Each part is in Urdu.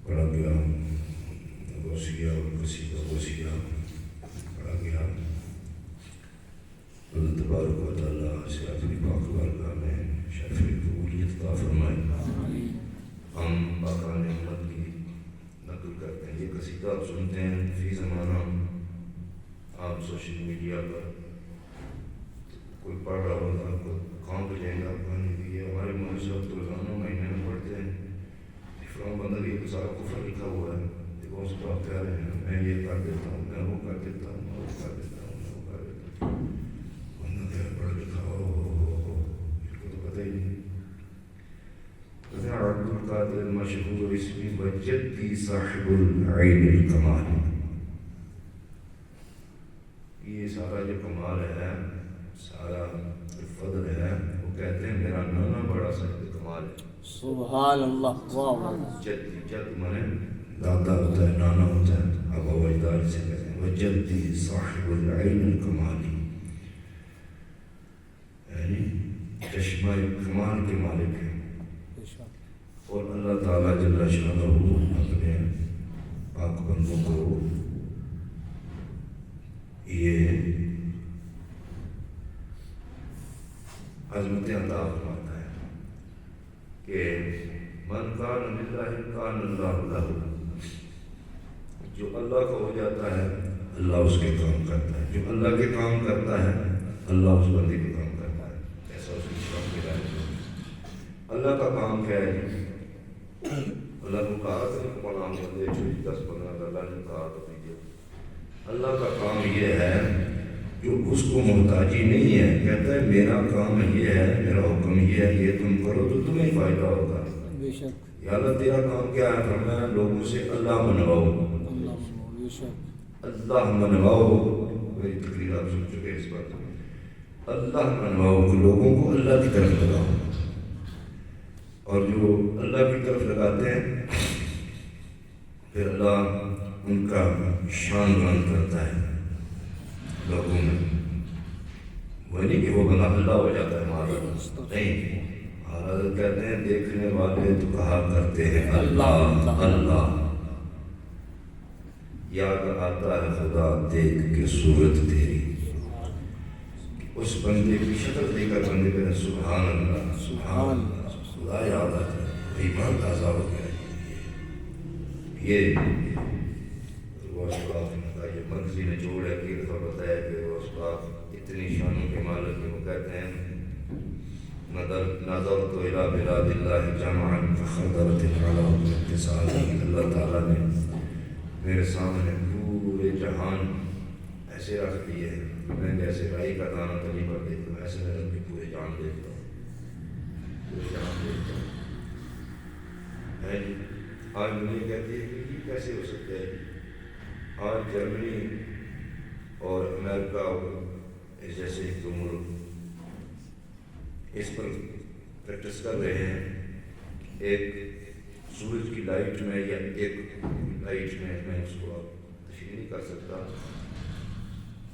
پڑھا گیا غوثیہ اور قصیدہ غوثیہ پڑھا گیا۔ اللہ تبارک و تعالیٰ سے اپنی پاک بارگاہ میں شرف قبولیت عطا فرمائے۔ ہم پاکا نعمت کی نقل کرتے ہیں، یہ قصیدہ آپ سنتے ہیں فی زمانہ آپ سوشل میڈیا پر کوئی پڑھ رہا ہوگا، آپ کو کانپ جائیں گا، آپ کہانی بھی ہے ہمارے مولوی صاحب تو روزانہ مہینے میں پڑھتے ہیں فلاں بندہ یہ تو سارا کفر لکھا ہوا ہے، دیکھو اس کو آپ کہہ رہے ہیں میں یہ کر دیتا ہوں، میں وہ کر دیتا ہوں، میں وہ کر دیتا ہوں، میں وہ کر دیتا ہوں، بندہ کہہ پڑھ لکھا ہو اس کو تو پتہ ہی نہیں۔ عبد القادر مشہور اسمی وجدی صاحب العین الکمال، یہ سارا جو کمال ہے، سارا فضل ہے، وہ کہتے ہیں میرا نانا بڑا صاحب کمال ہے۔ سبحان اللہ، واہ جد مانے دادا ہوتا ہے، نانا ہوتا ہے، آبا و اجداد سے کہتے ہیں وجدی صاحب العین الکمالی، یعنی چشمہ کمال کے مالک ہے۔ اور اللہ تعالیٰ جل شانہ اپنے پاک بندوں کو یہ عظمتیں عطا فرماتا ہے کہ من کان للہ کان اللہ لہ، جو اللہ کا ہو جاتا ہے اللہ اس کے کام کرتا ہے، جو اللہ کے کام کرتا ہے اللہ اس بندے کے کام کرتا ہے، ایسا اس کی کام کی رائے۔ اللہ کا کام کیا ہے؟ اللہ نے کہا کہ نام دے 10-15 اللہ نے کہا تو دیجیے۔ اللہ کا کام یہ ہے جو اس کو محتاجی نہیں ہے، کہتا ہے میرا کام یہ ہے، میرا حکم یہ ہے، یہ تم کرو تو تمہیں فائدہ ہوگا۔ یا اللہ تیرا کام کیا ہے؟ فرمایا لوگوں سے اللہ منواؤ، اللہ منواؤ۔ میری تقریر آپ سن چکے اس بات، اللہ منواؤ، لوگوں کو اللہ کی طرف لگاؤ، اور جو اللہ کی طرف لگاتے ہیں پھر اللہ ان کا شان بلند کرتا ہے لوگوں میں۔ وہ نہیں کہ وہ بندہ اللہ ہو جاتا ہے ہمارا، نہیں، حضرت کہتے ہیں دیکھنے والے تو کہا کرتے ہیں اللہ اللہ، یاد آتا ہے خدا دیکھ کے صورت تیری، اس بندے کی شکل دیکھ کر بندے کہتے ہیں سبحان اللہ سبحان اللہ، خدا یاد آتا ہے، ایمان تازہ ہو گیا۔ یہ وہ اسباب کا یہ مرضی نچوڑ ہے کہ دفعہ بتایا کہ وہ اسباب اتنی شانوں کے مالک ہیں، وہ کہتے ہیں نظرت الی بلاد اللہ جمعا فخضرت العلا اتصال، اللہ تعالیٰ نے میرے سامنے پورے جہان ایسے رکھ دیے، میں جیسے رائی کا دانہ تلی پر دیکھتا ہوں ایسے میں رکھ کے پورے جہان دیکھتا ہوں، پورے جہان دیکھتا ہوں۔ آج دنیا کہتی ہے کہ یہ کیسے ہو سکتا ہے؟ آج جرمنی اور امریکہ جیسے ایک دو ملک اس پر پریکٹس کر رہے ہیں، ایک سورج کی لائٹ میں یا ایک لائٹ میں اس کو آپ تشریح نہیں کر سکتا،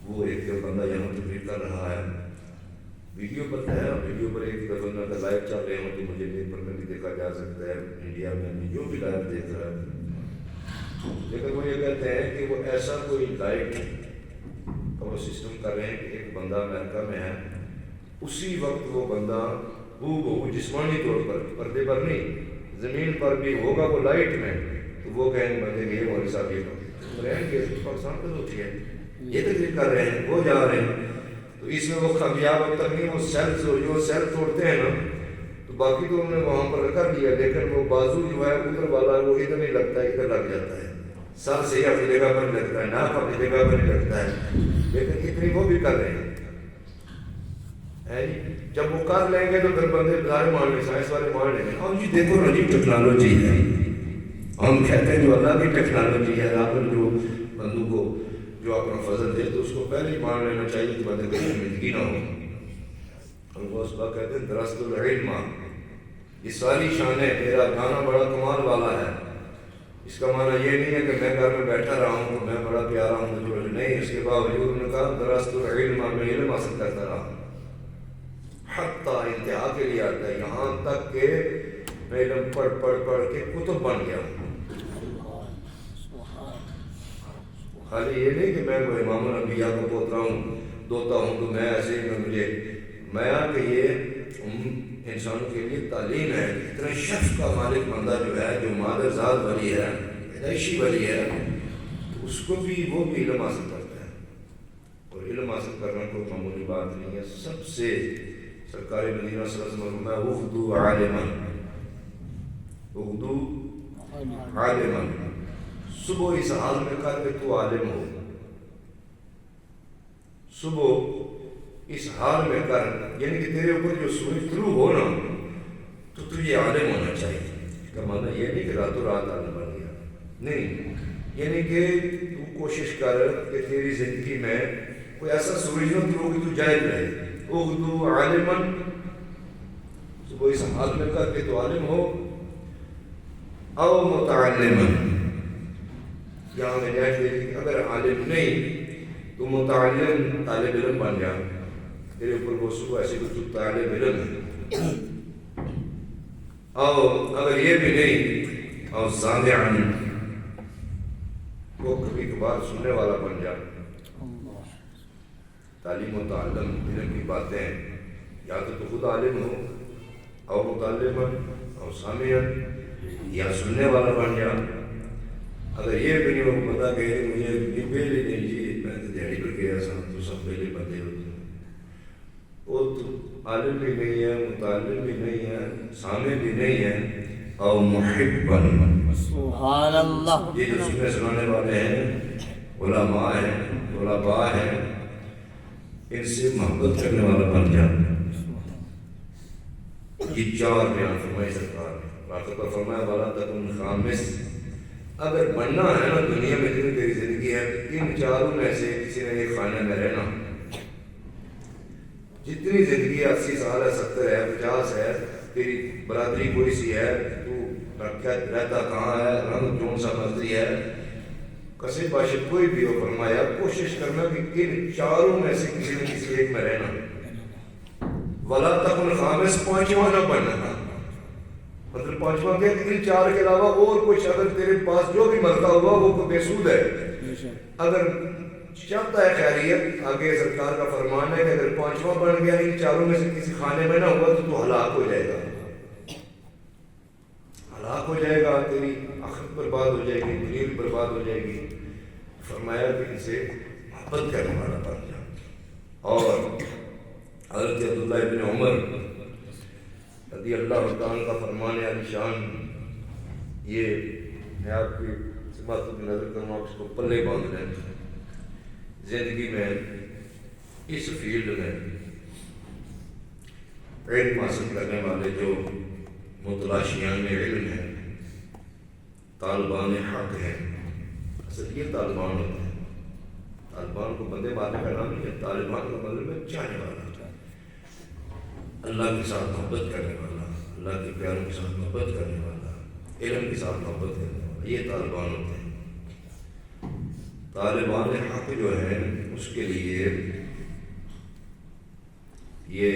وہ ایک بندہ یہاں تقریر کر رہا ہے، ویڈیو پر ہے، ویڈیو پر ایک بندہ کا لائیو چل رہے ہوں تو مجھے نیٹ پر بھی دیکھا جا سکتا ہے، انڈیا میں جو بھی لائیو دیکھ رہا ہے، لیکن وہ یہ کہتے ہیں کہ وہ ایسا کوئی لائٹ کا وہ سسٹم کر رہے ہیں کہ ایک بندہ امریکہ میں ہے، اسی وقت وہ بندہ وہ جسمانی طور پر پردے پر نہیں زمین پر بھی ہوگا وہ لائٹ میں، تو وہ کہیں گے بندے کہ یہ مولوی صاحب یہ رہیں گے پاکستان پر ہوتی ہے، یہ تقریر کر رہے ہیں، وہ جا رہے ہیں، تو اس میں وہ خمیاب اب تک نہیں، وہ سیلز جو سیل توڑتے ہیں نا، تو باقی تو انہوں نے وہاں پر کر دیا، لیکن وہ بازو جو ہے اوپر والا وہ ادھر نہیں لگتا ہے، ادھر لگ جاتا ہے، سر صحیح اپنی جگہ پر نہیں لگتا ہے، ناک اپنی جگہ پر نہیں لگتا ہے، لیکن اتنی وہ بھی کر رہے ہیں۔ جب وہ کر لیں گے تو پھر بندے سارے مان لیں، سائنس والے مان لیں گے، ہم جی دیکھو نا جی ٹیکنالوجی ہے، ہم کہتے ہیں جو اللہ کی ٹیکنالوجی ہے، آپ جو بندوں کو جو اپنا فضل دے تو اس کو پہلے ہی مان لینا چاہیے کہ بندے کو شرمندگی نہ ہو۔ اور وہ اس بات کہتے ہیں درست العلم، یہ ساری شان ہے، میرا گانا بڑا کمال والا ہے، اس کا معنی یہ نہیں ہے کہ میں گھر میں بیٹھا رہا ہوں تو میں بڑا پیارا ہوں، نہیں، اس کے باوجود نے کہا درست العلم، میں علم حاصل کرتا رہا، حتیٰ انتہا کے لیے آتا ہے، یہاں تک کہ میں علم پڑھ کے کتب بن گیا ہوں، خالی یہ نہیں کہ میں کوئی امام الانبیاء کا پوترا ہوں دوتا ہوں تو میں ایسے ہی میں مجھے میں کہ یہ انسانوں کے لیے تعلیم ہے. اتنے شخص کا مالک بندہ جو ہے جو مادر ذات والی ہے پیدائشی والی ہے اس کو بھی وہ بھی علم حاصل کرتا ہے. اور علم حاصل کرنا کوئی معمولی بات نہیں ہے. سب سے سرکار مدینہ صلی اللہ علیہ وسلم میں اغدو عالماً اغدو عالماً صبح اس حال میں کر کہ تو عالم ہو. صبح اس حال میں کر یعنی کہ تیرے اوپر جو سورج طلوع ہو نا تو تجھے عالم ہونا چاہیے. اس کا مطلب یہ نہیں کہ راتوں رات عالم بن گیا نہیں. یعنی کہ تو کوشش کر کہ تیری زندگی میں کوئی ایسا سورج نہ طلوع کہ تو جائز رہے. اغدو عالماً صبح اس حال میں کر کہ تو عالم ہو او متعلماً یہاں میں جائز دے کہ اگر عالم نہیں تو متعلم طالب علم بن جا. تیرے اوپر وہ صبح ایسے کہ تو طالب علم ہے. او اگر یہ بھی نہیں او سامعاً وہ کبھی کبھار سننے والا بن جا. تعلیم و تعلم علم کی باتیں یا تو خود عالم ہو او متعلماً او سامعاً یا سننے والا بن جا. اگر یہ بھی نہیں ہو پتا کہ مجھے بیلے نہیں جی میں تو دیہڑی پر گیا سا تو سب بیلے بندے ہوتے ہیں. وہ تو عالم بھی نہیں ہے متعلم بھی نہیں ہے سامع بھی نہیں ہے. او محباً سبحان اللہ. یہ جو سننے سنانے والے ہیں علماء ہیں طلباء ہیں ان سے محبت کرنے والا بن جا. یہ چار بیان فرمائی سرکار نے. راقب پر فرمایا والا تکن خامس اگر بننا ہے نا دنیا میں جتنی تیری زندگی ہے ان چاروں میں سے کسی نے ایک خانے میں رہنا. جتنی زندگی 80 سال ہے 70 ہے 50 ہے تیری برادری کوئی سی ہے تو رہتا کہاں ہے رنگ کون سا مرضی ہے کسی باشد کوئی بھی ہو فرمایا کوشش کرنا کہ ان چاروں میں سے کسی نہ کسی ایک میں رہنا. ولا تکن خامس پانچواں نہ بننا. مطلب پانچواں کہ ان چار کے علاوہ اور کچھ اگر تیرے پاس جو بھی مرتا ہوا وہ بے سود ہے. اگر چاہتا ہے خیریت آگے سرکار کا فرمان ہے کہ اگر پانچواں بن گیا ان چاروں میں سے کسی خانے میں نہ ہوا تو ہلاک ہو جائے گا. ہلاک ہو جائے گا. تیری آخرت برباد ہو جائے گی دنیا بھی برباد ہو جائے گی. فرمایا کہ ان سے محبت کرنے والا بن جا. اور حضرت عبداللہ ابن عمر رضی اللہ عنہ کا فرمان علی شان یہ میں آپ کی باتوں کی نظر کروں آپ اس کو پلے باندھ لیں. زندگی میں اس فیلڈ میں علم حاصل کرنے والے جو متلاشیان علم ہیں طالبان حق ہیں. اصل یہ طالبان ہوتے ہیں. طالبان کو بندے مارنے کا نام نہیں ہے. طالبان کا مطلب ہے چاہنے والا اللہ کے ساتھ محبت کرنے والا اللہ کے پیاروں کے ساتھ محبت کرنے والا علم کے ساتھ محبت کرنے والا یہ طالبان ہوتے ہیں. طالبان حق جو ہے اس کے لیے یہ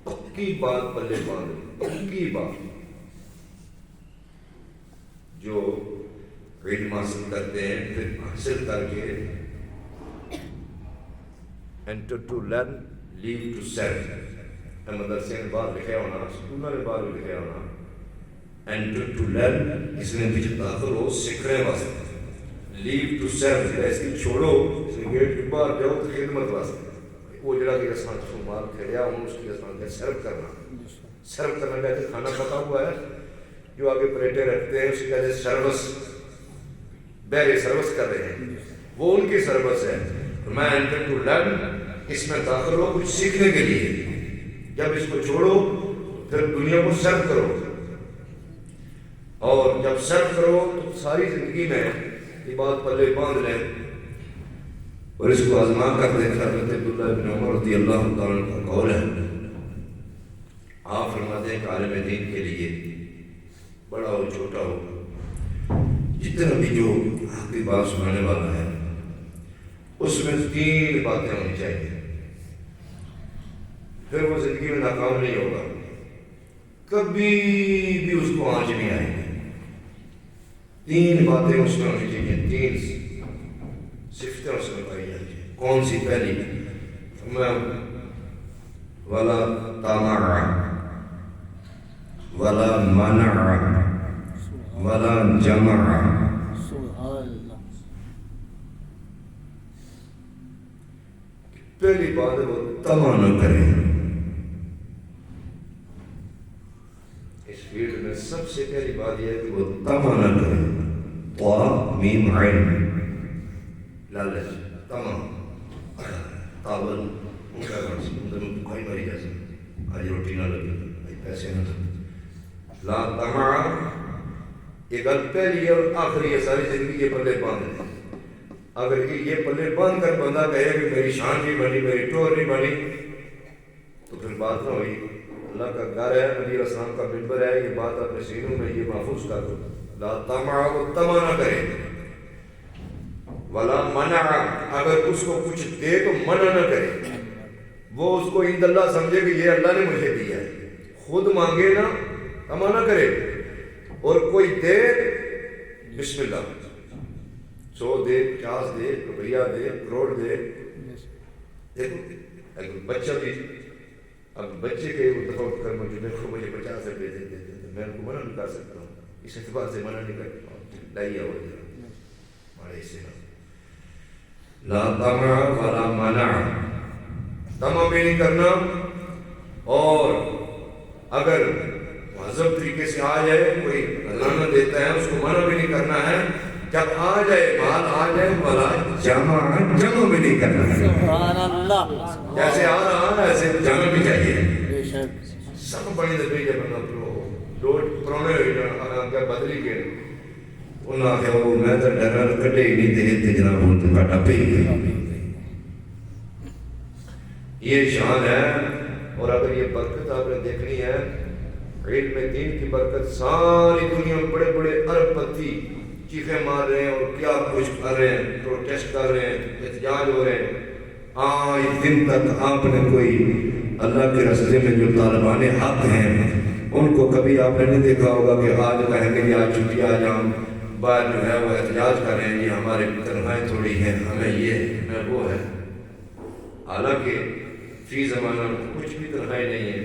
پکی بات پلے باندھ پکی بات جو علم حاصل کرتے ہیں پھر حاصل کر کے enter to learn leave to serve مدرسے نے بات لکھا ہونا سکولوں نے بات لکھا ہونا enter to learn اس میں بھی داخل ہو سیکھنے واسطے leave to serve اس کی چھوڑو اس میں گیٹ کے باہر جاؤ تو خدمت واسطے وہ جڑا کہ رسمان مال کھڑیا ہوں اس کی رسمان کا سرو کرنا کہتے کھانا پکا ہوا ہے جو آگے پلیٹیں رکھتے ہیں اس کی کہتے سروس بہرے سروس کر رہے ہیں وہ ان کی سروس ہے. میں enter to learn اس میں داخل ہو کچھ سیکھنے کے لیے. جب اس کو چھوڑو پھر دنیا کو سرو کرو اور جب سرو کرو تو ساری زندگی میں یہ بات پلے باندھ لیں اور اس کو آزما کر دیں. حضرت عبداللہ بن عمر رضی اللہ عنہ کا قول ہے. آپ فرماتے ہیں کہ عالم دین کے لیے بڑا ہو چھوٹا ہو جتنا بھی جو حق کی بات سنانے والا ہے اس میں 3 باتیں ہونی چاہیے. پھر وہ زندگی میں ناکام نہیں ہوگا. کبھی بھی اس کو آنچ نہیں آئے گی. 3 باتیں اس میں ہونی چاہیے. 3 صفتیں اس میں پائی جاتی ہیں. کون سی؟ پہلی ولا طمع ولا منع ولا جمع. سبحان اللہ. پہلی بات ہے وہ طمع نہ کرے. اس فیلڈ میں سب سے پہلی بات یہ ہے کہ وہ طمع نہ کرے. طا میم عین لالچ طمع تاول ان کا بھائی مری جیسے آج روٹی نہ لگے پیسے نہ لگے. لا طمع یہ گل پہلی اور آخری ہے ساری زندگی یہ پلے باندھ ہے. اگر یہ پلے باندھ کر بندہ کہے کہ میری شان نہیں بنی میری ٹور نہیں بنی تو پھر بات نہ ہوئی. اللہ کا گھر ہے نبی علیہ السلام کا ممبر ہے. یہ بات اپنے سینوں میں یہ محفوظ کر دو. لا طمع وہ طمع نہ کرے. ولا منع اگر اس کو کچھ دے تو منع نہ کرے. وہ اس کو عند اللہ سمجھے کہ یہ اللہ نے مجھے دیا ہے. خود مانگے نا طمع نہ کرے. اور کوئی دے بسم اللہ 100 دے 50 دے روپیہ دے کروڑ دے. دیکھو اگر بچہ بھی اب بچے کے دفعہ کر مجھے 50 روپئے دے دیتے تو میں ان کو منع نہیں کر سکتا ہوں. اس اعتبار سے منع نہیں کرتا ہوں. لائیے ہو جائے ہمارے اسے لا طمع ولا منع. طمع بھی نہیں کرنا. اور اگر مہذب طریقے سے آ جائے کوئی اللہ دیتا ہے اس کو منع بھی نہیں کرنا ہے. جب آ جائے مال آ جائے والا جمع بھی نہیں کرنا ہے. سبحان اللہ. جیسے آ رہا ہے ایسے جمع بھی چاہیے. بے شک. سب بڑی دفعی جب پرونے ہوئی کیا بدلی کے انہوں نے آخیا وہ میں تو ڈرل کٹے ہی نہیں دے جناب ہوں تو کٹا پہ ہی گئی. یہ شان ہے. اور اگر یہ برکت آپ نے دیکھنی ہے علم دین کی برکت ساری دنیا میں بڑے بڑے ارب پتی چیخیں مار رہے ہیں اور کیا کچھ کر رہے ہیں پروٹیسٹ کر رہے ہیں احتجاج ہو رہے ہیں. آج دن تک آپ نے کوئی اللہ کے راستے میں جو طالبان حق ہیں ان کو کبھی آپ نے نہیں دیکھا ہوگا کہ آج کہیں گے آج چھٹی آ جاؤں بعد جو ہے وہ احتجاج کر رہے ہیں یہ ہمارے تنخواہیں تھوڑی ہیں ہمیں یہ ہمیں وہ ہے. حالانکہ فی زمانہ کچھ بھی تنخواہیں نہیں ہے.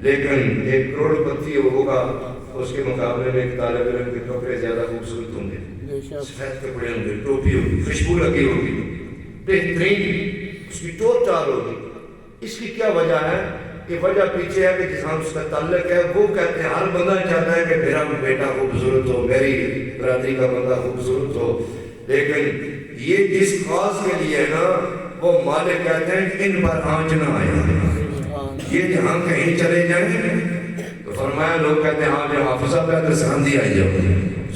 لیکن 1 کروڑ پتی ہوگا اس کے مقابلے میں ایک طالب علم کے کپڑے زیادہ خوبصورت ہوں گے. سفید کپڑے ہوں گے ٹوپی ہوگی خوشبو لگی ہوگی بہترین اس کی ٹور ٹال ہوگی. اس کی کیا وجہ ہے؟ کہ وجہ پیچھے ہے کہ جس ہم اس کا تعلق ہے وہ کہتے ہیں ہر بندہ چاہتا ہے کہ میرا بیٹا خوبصورت ہو میری برادری کا بندہ خوبصورت ہو. لیکن یہ جس خاص کے لیے ہے نا وہ مالک کہتے ہیں کہ ان پر آنچ نہ آئے. یہ جہاں کہیں چلے جائیں تو فرمایا لوگ کہتے ہیں ہاں جو حافظہ پہ تو ساندھی آئی جاؤ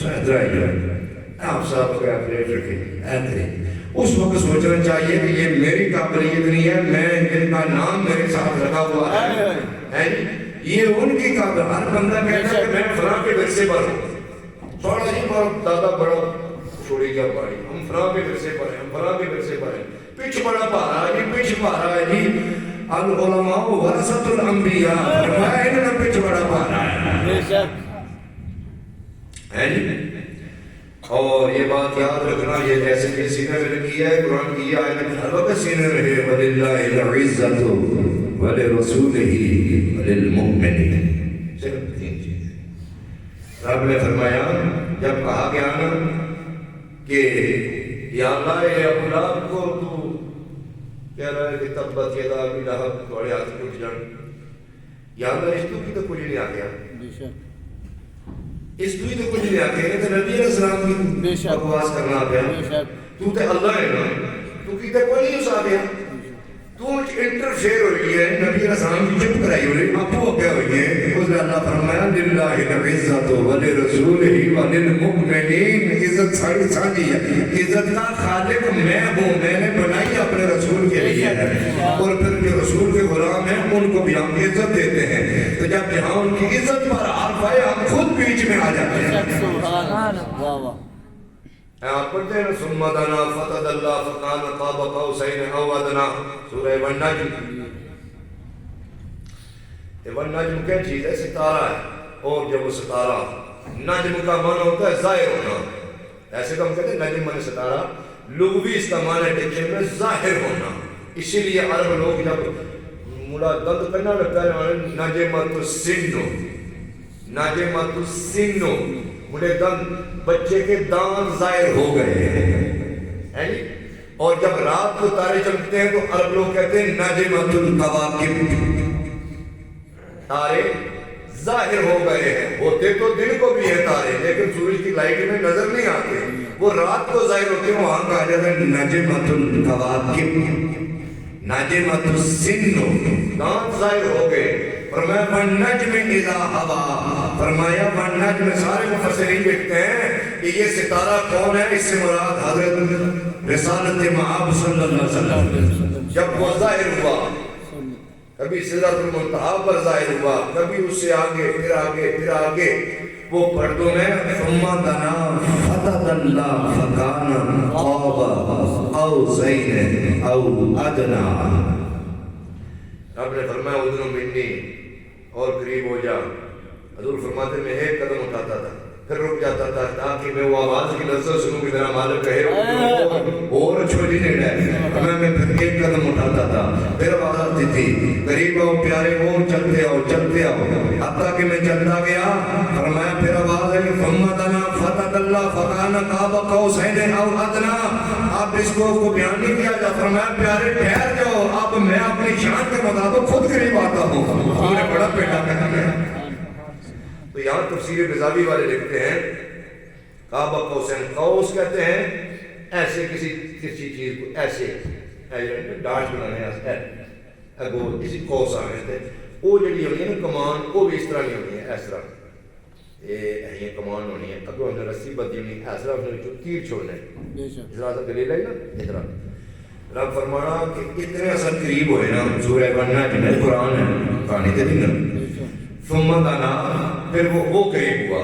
سہدر آئی جاؤ حافظہ پہ پلیٹ رکھیں ایترے. اس وقت سوچنا چاہیے کہ یہ میری قابلیت نہیں ہے میں جن کا نام میرے ساتھ لگا ہوا ہے یہ ان کی قابلیت. ہر بندہ کہتا ہے کہ میں فلاں کے ورثے پر ہوں. بڑا جی بڑا دادا بڑا چھوڑی گیا بڑی ہم فلاں کے ورثے پر ہیں ہم فلاں کے ورثے پر ہیں. پچھ بڑا پارا ہے جی پچھ پارا ہے جی العلماء ورثۃ الانبیاء فرمایا انہوں نے پچھ بڑا پارا ہے جی. اور یہ بات یاد رکھنا یہ جیسے کہ سینے میں لکھی ہے قرآن کی یہ آیت ہر وقت سینے میں ہے وَلِلَّهِ الْعِزَّةُ وَلِرَسُولِهِ وَلِلْمُؤْمِنِينَ. صرف 3 چیزیں رب نے فرمایا جب کہا گیا نا کہ یا اللہ اے اولاد کو تو کہہ رہا ہے کہ تبت یدا ابی لہب تھوڑے ہاتھ ٹوٹ جان. یا اللہ اس تو کی تو کچھ نہیں آ گیا اس تو ہی تو کچھ نہیں آ گیا تو نبی علیہ السلام کی بکواس کرنا آ گیا. تو تے اللہ ہے نا تو کی تے کوئی نہیں اس آ گیا. تو انٹرفیئر ہوئی ہے نبی علیہ السلام کی چپ کرائی ہوئی اب وہ کیا ہوئی ہے اس نے اللہ فرمایا للہ العزت ولرسولہ وللمؤمنین. عزت ساری سانجی ہے. عزت کا خالق میں ہوں میں نے بنائی اپنے رسول کے لیے ہے اور پھر جو رسول کے غلام ہیں ان کو بھی ہم عزت دیتے ہیں. تو جب یہاں ان کی عزت پر حرف آئے ہم خود بیچ میں آ جاتے ہیں. آپ پڑھتے ہیں ثم دنا فتدلى فكان قاب قوسين او ادنى سورہ والنجم. والنجم کیا چیز ہے؟ ستارہ ہے. اور جب وہ ستارہ نجم کا معنی ہوتا ہے ظاہر ہونا ایسے تو ہم کہتے ہیں نجم مانے ستارہ لغوی اس کا معنی دیکھیں میں ظاہر ہونا. اسی لیے عرب لوگ جب مڑا دند کرنا لگتا ہے ناجمت السنو، ناجمت السنو، مڑے دند بچے کے دانت ظاہر ہو گئے ہیں. اور جب رات کو تارے چمکتے ہیں تو عرب لوگ کہتے ہیں ناجمت الکواکب، تارے ظاہر ہو گئے ہیں. ہوتے تو دن کو بھی ہے تارے، لیکن سورج کی لائٹ میں نظر نہیں آتے، وہ رات کو ظاہر ہوتے ہیں. وہاں کہا جاتا ہے ناجمت الکواکب، ناجمت السنو، دانت ظاہر ہو گئے. فرمایا وَالنَّجْمِ إِذَا هَوَىٰ، فرمایا وَالنَّجْمِ، سارے مفسرین لکھتے ہیں کہ یہ ستارہ کون ہے؟ اس سے مراد حضرت رسالت مآب صلی اللہ علیہ وسلم. جب وہ ظاہر ہوا، کبھی سدرۃ المنتہا پر ظاہر ہوا، کبھی اس سے آگے پھر آگے پھر آگے، وہ پردوں میں ثم دنا فتدلی فکان قاب قوسین او ادنی. رب نے فرمایا ادنو منی، اور قریب ہو جا. حضور فرماتے میں ایک قدم اٹھاتا تھا پھر رک جاتا تھا تاکہ میں وہ آواز کی لذت سنوں کہ میرا مالک کہے اور چھوڑی نہیں رہے. میں پھر ایک قدم اٹھاتا تھا پھر آواز آتی تھی قریب آؤ پیارے ہو، چلتے آؤ چلتے آؤ، حتیٰ کہ میں چلتا گیا. فرمایا پھر آواز ہے کہ ثم دنا فتدلی فکان قاب قوسین او ادنی. اب اس کو بیان نہیں کیا جا. فرمایا پیارے ٹھہر جاؤ، اب میں اپنی شان کے مطابق خود قریب آتا ہوں. ہم نے بڑا پیٹا کہا ہے. تو یہاں تفسیر بیضاوی والے لکھتے ہیں قاب قوسین، قوس کہتے ہیں ایسے کسی چیز کو ایسے ڈاٹ بنانے گول، اسی قوس آنے تھے. وہ جڑی ہونی ہے نا کمان، وہ بھی اس طرح نہیں ہونی ہے، اس طرح یہ کمان ہونی ہے. اگوں ہم نے رسی بدی ہونی ہے، اس طرح ہم نے تیر چھوڑنے اس طرح سے گلے لائی نا اس طرح. رب فرمانا کہ اتنے اثر قریب ہوئے نا. سورہ النجم ہے، قرآن ہے، کہانی تے نہیں نا. ثم دنا، پھر وہ قریب ہوا.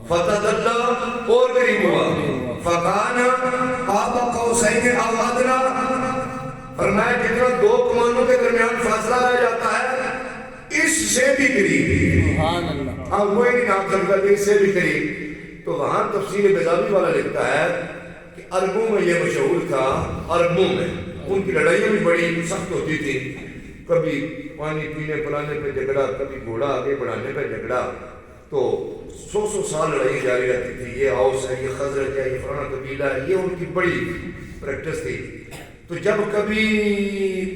فتدلی، اور قریب ہوا. فکان قاب قوسین او ادنی، فرمایا جتنا دو کمانوں کے درمیان فاصلہ رہ جاتا ہے اس سے بھی قریب. اب وہ ایک نام چلتا ہے اس سے بھی قریب. تو وہاں تفسیر بیضاوی والا لکھتا ہے کہ عربوں میں یہ مشہور تھا. عربوں میں ان کی لڑائیاں بھی بڑی سخت ہوتی تھی. کبھی پانی پینے پلانے پہ جھگڑا، کبھی گھوڑا آگے بڑھانے پہ جھگڑا. تو 100 سال لڑائی جاری رہتی تھی. یہ اوس ہے، یہ خزرج ہے، یہ فلانا قبیلہ ہے. یہ ان کی بڑی پریکٹس تھی. تو جب کبھی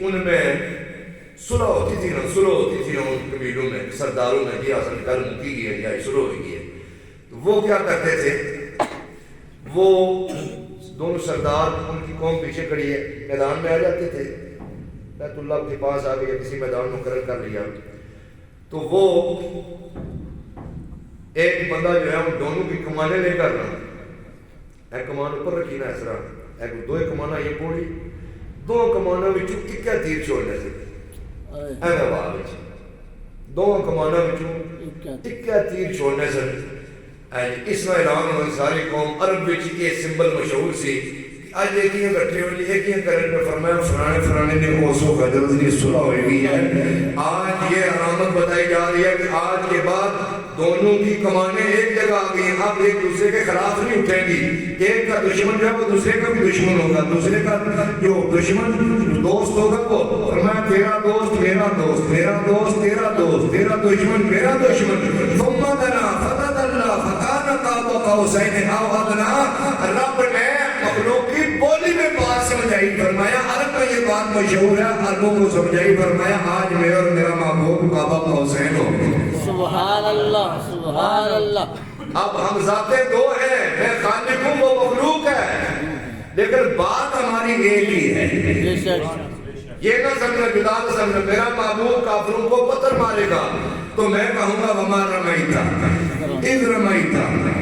ان میں صلح ہوتی تھی نا ان قبیلوں میں، سرداروں میں، یہ اصل گل مکی گئی ہے یا صلح ہوئی ہے، تو وہ کیا کرتے تھے؟ وہ دونوں سردار، ان کی قوم پیچھے کھڑی ہے، میدان میں آ جاتے تھے. بیت اللہ کے پاس آ گئے، کسی میدان مقرر کر لیا. تو وہ ایک بندہ جو ہے وہ دونوں کی کمانیں لے کر رہا، ایک کمان اوپر رکھی نا اس طرح، ایک دو کمانہ یہ پوڑی، دو کمانہ وچوں اکا تیر چھوڑنے سے دو کمانہ وچوں اکا تیر چھوڑنے سے. اس میں اعلان ہوئی ساری قوم. عرب وچ یہ سمبل مشہور سی. آج ایکیاں کٹھے ہوئی، ایکیاں کرنے میں فرمایا فلانے نے اوسو کا جلدی صلح ہوئی ہوئی ہے. آج یہ علامت بتائی جا رہی ہے کہ آج کے بعد دونوں کی کمانیں ایک جگہ آ گئی ہیں. اب ایک دوسرے کے خلاف نہیں اٹھیں گی. ایک کا دشمن جو ہے وہ دوسرے کا بھی دشمن ہوگا، دوسرے کا جو دشمن دوست ہوگا وہ فرمایا تیرا دوست میرا دوست، میرا دوست تیرا دوست، تیرا دشمن میرا دشمن. ثم دنا فتدلی فکان قاب قوسین او ادنی. رب نے مخلوق کی بولی میں بات سمجھائی. فرمایا عرب میں یہ بات مشہور ہے، عربوں کو سمجھائی. فرمایا آج میں اور میرا محبوب قاب قوسین ہو. سبحان اللہ، سبحان اللہ. اب ہم ذاتیں دو ہیں، میں خالق ہوں وہ مخلوق ہے، لیکن بات ہماری ایک ہی ہے. یہ نہ سمجھنا، جدا نہ سمجھنا. میرا محبوب کافروں کو پتھر مارے گا تو میں کہوں گا وما رمیت اذ رمیت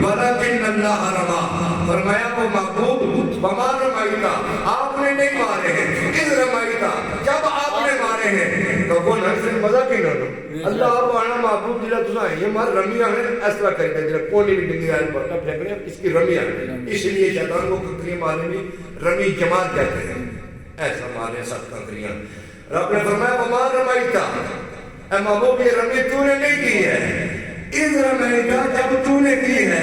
ولکن اللہ رمی. فرمایا وہ محبوب وما رمیت، آپ نے نہیں مارے ہیں، اذ رمیت، جب آپ نے مارے ہیں. تو وہ نفس مزہ کی نہ دو. اللہ آپ آنا محبوب جلہ تسا ہے یہ مار رمی آنے اس طرح کرتے ہیں جلہ کونی بھی ڈنگی آنے پر پھینک رہے ہیں، اس کی رمی آنے. اس لیے شیطان کو کنکریاں مارنے بھی رمی جماعت کہتے ہیں. ایسا مارے سخت کنکریاں. رب نے فرمایا وما رمیت، اے محبوب یہ رمی تو نے نہیں کی ہے، ادھر میں کہا جب تو نے کی ہے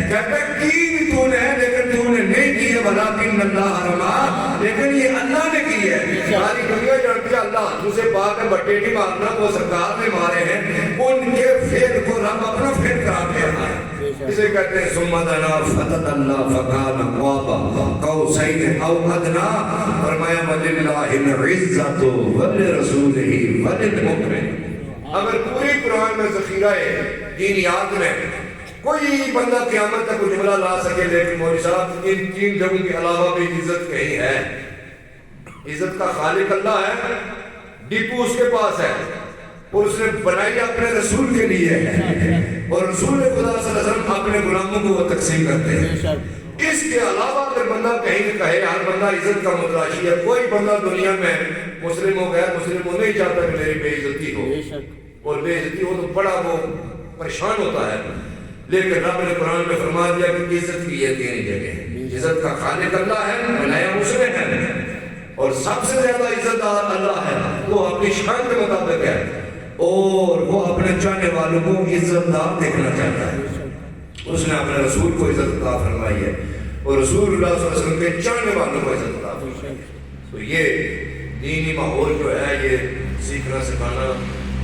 کہتا کی بھی تو نے ہے لیکن تو نے نہیں کی ہے ولیکن اللہ رما لیکن یہ اللہ نے کی ہے ساری دنیا جانتی ہے اللہ تجھے پاک ہے بٹے نہیں مارنا وہ سرکار نے مارے ہیں ان کے فعل کو رب اپنا فعل کرا کے رہا ہے اسے کہتے ہیں ثم دنا فتد اللہ فکان قاب قوسین او ادنا فرمایا وللہ العزت ولرسولہ وللمؤمن اگر پوری قرآن میں ذخیرہ ہے دینیات میں کوئی بندہ قیامت تک کوئی جملہ لا سکے لیکن مولوی صاحب ان تین جگہوں کے علاوہ بھی عزت کہیں ہے عزت کا خالق اللہ ہے ڈپو اس کے پاس ہے اور اس نے بنائی اپنے رسول کے لیے ہے اور رسول خدا صلی اللہ علیہ وسلم اپنے غلاموں کو وہ تقسیم کرتے ہیں اس کے علاوہ اگر بندہ کہیں کہے ہر بندہ عزت کا متلاشی ہے کوئی بندہ دنیا میں مسلم ہو غیر مسلم ہو نہیں چاہتا کہ میری بے عزتی ہو اور بے عزتی ہو تو بڑا وہ پریشان ہوتا ہے لیکن رب نے قرآن میں فرما دیا کہ عزت کی یہ تین جگہ ہے عزت کا خالق اللہ ہے بنایا اس نے ہے اور سب سے زیادہ عزت دار اللہ ہے وہ اپنی شان کے مطابق ہے اور وہ اپنے چاہنے والوں کو عزت دار دیکھنا چاہتا ہے اس نے اپنے رسول کو عزت عطا فرمائی ہے اور رسول اللہ صلی اللہ علیہ وسلم کے چاہنے والوں کو عزت عطا فرمائی ہے تو یہ دینی ماحول جو ہے یہ سیکھنا سکھانا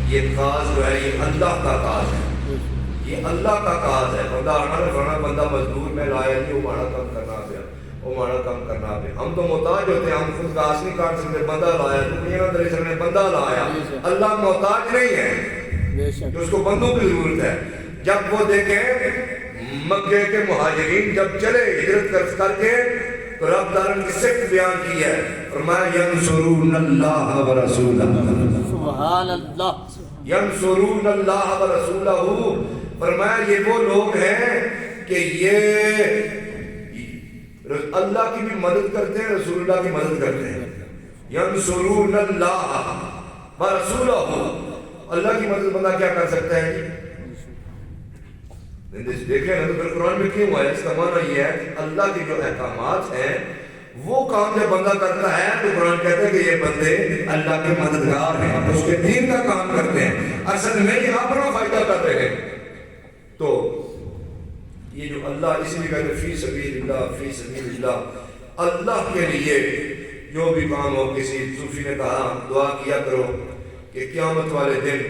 یہ کاز جو ہے یہ اللہ کا کاز ہے یہ اللہ کا کاز ہے بندہ ہمارا فرنا بندہ مزدور میں لایا نہیں وہ ماڑا کام کرنا پیا وہ ماڑا کام کرنا پیا ہم تو محتاج ہوتے ہیں ہم خود گھاس نہیں کاٹ سکتے بندہ لایا دنیا میں سر نے بندہ لایا اللہ محتاج نہیں ہے کہ اس کو بندوں کی ضرورت ہے جب وہ دیکھیں مکے کے مہاجرین جب چلے ہجرت کر کے تو رب تعالیٰ نے صفت بیان کی ہے فرمایا ینصرون اللہ ورسولہ سبحان اللہ ینصرون اللہ ورسولہ فرمایا یہ وہ لوگ ہیں کہ یہ اللہ کی بھی مدد کرتے ہیں رسول اللہ کی مدد کرتے ہیں ینصرون اللہ ورسولہ اللہ کی مدد بندہ کیا کر سکتا ہے دیکھیں نا تو پھر قرآن میں کیوں ہے اس کا معنی یہ ہے کہ اللہ کے جو احکامات ہیں وہ کام جب بندہ کرتا ہے تو قرآن کہتا ہے کہ یہ بندے اللہ کے مددگار ہیں اس کے دین کا کام کرتے ہیں اصل میں یہ اپنا فائدہ کر رہے ہیں تو یہ جو اللہ اسی لیے کہتے ہیں فی سبیل اللہ اللہ کے لیے جو بھی کام ہو کسی صوفی نے کہا دعا کیا کرو کہ قیامت والے دن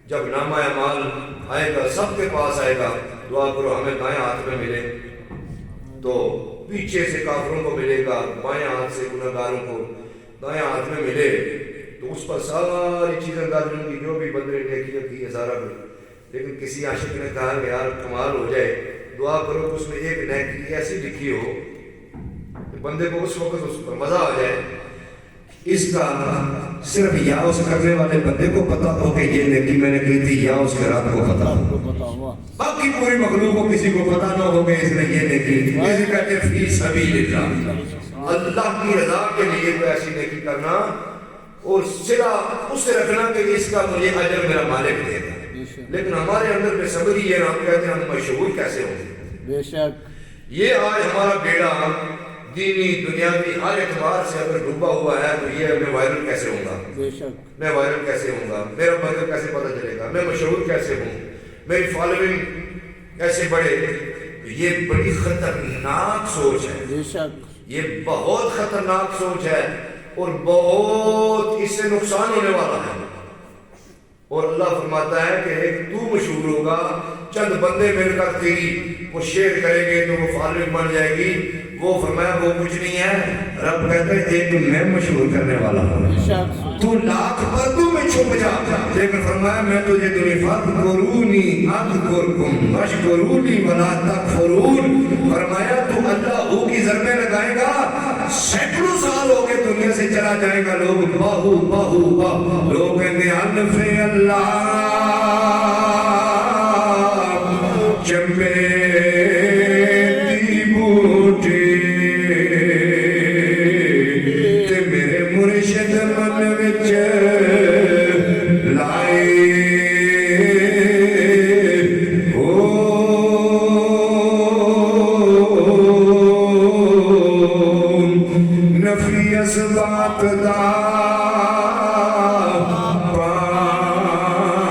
جب نامہ اعمال آئے گا سب کے پاس آئے گا دعا کرو ہمیں دائیں ہاتھ میں ملے تو پیچھے سے کافروں کو ملے گا بائیں ہاتھ سے گناہگاروں کو دائیں ہاتھ میں ملے تو اس پر ساری چیزیں ڈال دوں گی جو بھی بندے نیکیاں کی ہے سارا کچھ لیکن کسی عاشق نے کہا کہ یار کمال ہو جائے دعا کرو اس میں ایک نیکی ایسی لکھی ہو کہ بندے کو اس وقت اس پر مزہ آ جائے اس کا صرف یا اس کرنے والے بندے کو پتا ہو کہ یہ نیکی میں نے کی تھی یا اس کے رات کو پتا ہو باقی پوری مخلوق کو کسی کو پتا نہ ہو کہ اس نے یہ نیکی اسے کہتے ہیں فی سبیل اللہ اللہ کی رضا کے لیے کوئی ایسی نیکی کرنا اور صلہ اس سے رکھنا کہ اس کا مجھے اجر میرا مالک دے گا لیکن ہمارے اندر میں صبر ہی ہے ہم کہتے ہیں ہم مشہور کیسے ہوں بے شک یہ آج ہمارا بیڑا دینی دنیاوی ہر اعتبار سے اگر ڈوبا ہوا ہے تو یہ میں وائرل کیسے ہوں گا میں وائرل کیسے ہوں گا میرا مذہب کیسے پتہ چلے گا میں مشہور کیسے ہوں میری فالوئنگ کیسے بڑھے یہ بڑی خطرناک سوچ ہے یہ بہت خطرناک سوچ ہے اور بہت اس سے نقصان ہونے والا ہے اور اللہ فرماتا ہے کہ ایک تو مشہور ہوگا چند بندے مل کر تیری وہ شیئر کریں گے تو وہ فالوئنگ بن جائے گی وہ فرمایا وہ کچھ نہیں ہے رب کہتے ہیں ایک میں مشہور کرنے والا ہوں تو لاکھ پردوں میں چھپ جا لیکن فرمایا میں تجھے دنیا فاذکرونی اذکرکم واشکرونی ولا تکفرون فرمایا تو اللہ ہو کی ضربیں لگائے گا سینکڑوں سال ہو گئے دنیا سے چلا جائے گا لوگ باہو باہو باہو لوگ کہیں گے الف اللہ چمبے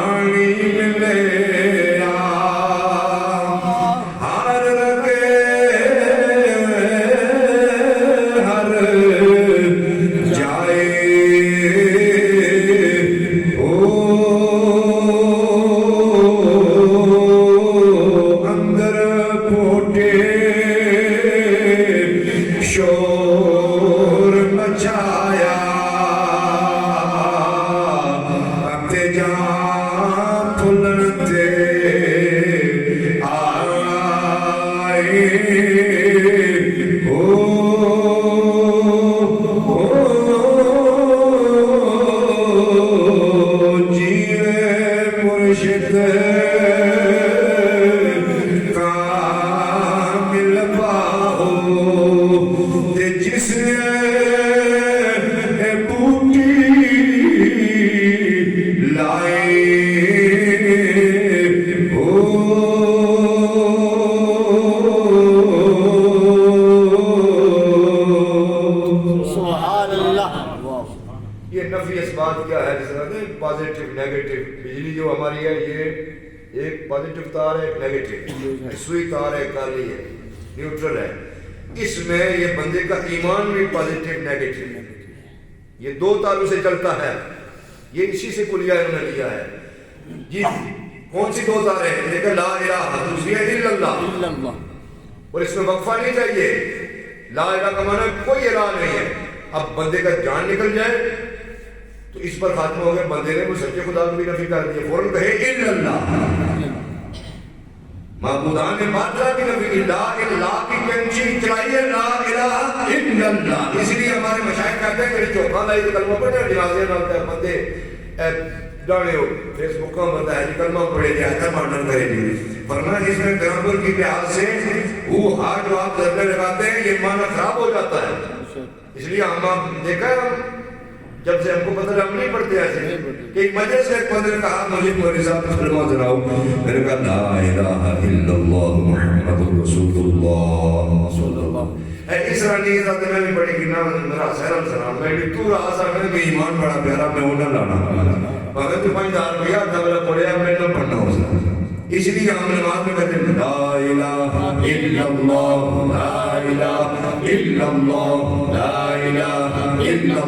پانی ملے کامل پاؤ تے جس بوٹی لائے سبحان اللہ. یہ نفی اس بات کیا ہے جس طرح پازیٹیو نیگیٹو بجلی جو ہماری ہے یہ ایک پازیٹیو تار ہے ایک نیگیٹو سوئی تار ہے کالی ہے نیوٹرل ہے اس میں یہ بندے کا ایمان بھی پازیٹیو نیگیٹو یہ دو تاروں سے چلتا ہے یہ اسی سے کلیہ انہوں نے لیا ہے جی کون سی دو تاریں ہیں ایک لا الہ دوسری ہے الا اللہ اور اس میں وقفہ نہیں چاہیے لا الہ کا معنی کوئی الہ نہیں ہے اب بندے کا جان نکل جائے تو اس پر خاتمہ ہو گیا بندے نے وہ سچے خدا کو بھی نفی کر دیا فوراً کہے الا اللہ معبودان نے بادشاہ کی نفی کی لا الہ کی کینچی چلائیے لا الہ الا اللہ اس لیے ہمارے مشائخ کہتے ہیں کہ چوکھا لائی تو کلمہ پڑھے جنازے نالتے ہیں بندے جانے ہو فیس بک کا بندہ ہے کلمہ پڑھے جائے کر مانن کرے جی فرمایا اس میں گرامر کی لحاظ سے وہ ہاتھ جو آپ ضربے لگاتے ہیں یہ معنی خراب ہو جاتا ہے اس لیے ہم دیکھا ہے جب سے ہم کو پتہ ہم نہیں پڑھتے ایسے کہ ایک مجلس سے ایک بندے نے کہا مجھے مولوی صاحب کلمہ سناؤ میں نے کہا لا الہ الا اللہ محمد رسول اللہ اس رانی کے ساتھ میں بھی پڑھی کہ نا میرا سیرم سلام میں بھی تو رہا سا میں بھی ایمان بڑا پیارا میں وہ نہ لانا مگر تو 5,000 روپیہ دبلا پڑھیا میں نہ پڑھنا ہو سکتا اس لیے ہم نماز میں کہتے ہیں لا الہ الا اللہ لا الہ الا اللہ لا الہ الا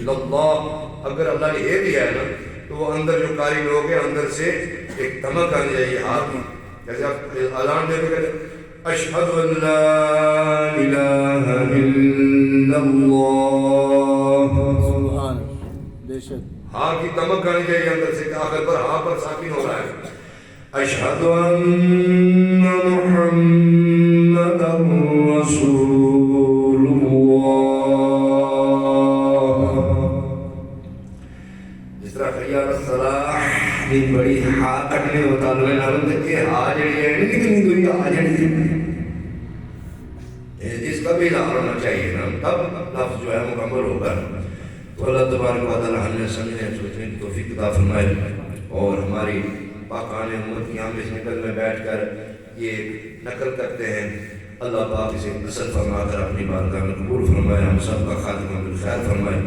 اللہ اگر اللہ نے یہ دیا ہے نا تو وہ اندر جو قاری لوگ ہیں اندر سے ایک دمک آنی چاہیے ہاتھ میں جیسے آپ اذان دے کے کہتے ہیں اشہد ان لا الہ الا اللہ سبحان بے شک ہاں کی دمک آنی چاہیے اندر سے آخر پر ہاں پر ساکن ہو رہا ہے اشہد ان محمد رسول اللہ جس طرح خیال الصلاح یہ بڑی ہاں کٹنے ہوتا لوگ نالوں دیکھے ہاں جڑی ہے نہیں کتنی دوری ہاں جڑی ہے اس کا بھی اظہار ہونا چاہیے نا تب لفظ جو ہے مکمل ہوگا تو اللہ تبارک و تعالی ہمیں سمجھنے سوچنے کی توفیق عطا فرمائے اور ہماری پاکان امت کی ہم اس نقل میں بیٹھ کر یہ نقل کرتے ہیں اللہ پاک اسے نصر فرما کر اپنی بارگاہ میں قبول فرمائے ہم سب کا خاتمہ بالخیر فرمائے